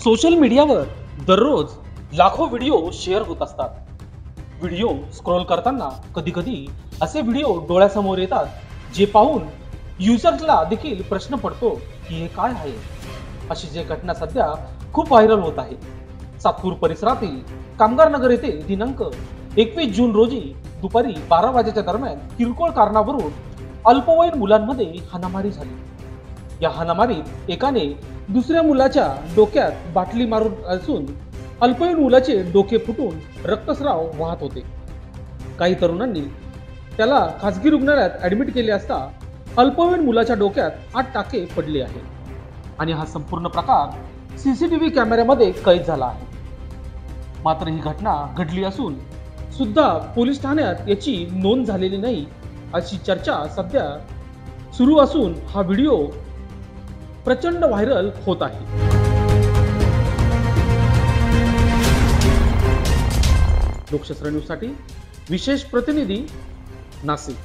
Social मीडियावर दररोज लाखो व्हिडिओ शेअर होत असतात. व्हिडिओ स्क्रोल करताना कधी कधी असे व्हिडिओ डोळ्यासमोर येतात जे पाहून युजर्सला देखील प्रश्न पडतो की हे काय आहे. अशी एक घटना सध्या खूप व्हायरल होत आहे. सातपूर परिसरातील कामगार नगर येथे दिनांक 21 जून रोजी दुपारी 12 वाजेच्या दरम्यान किरकोळ कारणावरून अल्पवयीन मुलांमध्ये हाणामारी झाली. या हाणामारीत एकाने दुसऱ्या मुलाच्या डोक्यात बाटली मारून असून अल्पवयीन मुलाचे डोके फुटून रक्तस्राव वाहत होते. काही तरुणांनी त्याला खासगी रुग्णालयात ऍडमिट केले असता अल्पवयीन मुलाच्या डोक्यात 8 टाके पडले आहे आणि हा संपूर्ण प्रकार सीसीटीव्ही कॅमेऱ्यामध्ये कैद झाला आहे. मात्र ही घटना घडली असून सुद्धा पोलीस ठाण्यात याची नोंद झालेली नाही अशी चर्चा सध्या सुरू असून हा व्हिडिओ प्रचंड व्हायरल होत आहे. लोकशास्त्र न्यूजसाठी विशेष प्रतिनिधी नाशिक.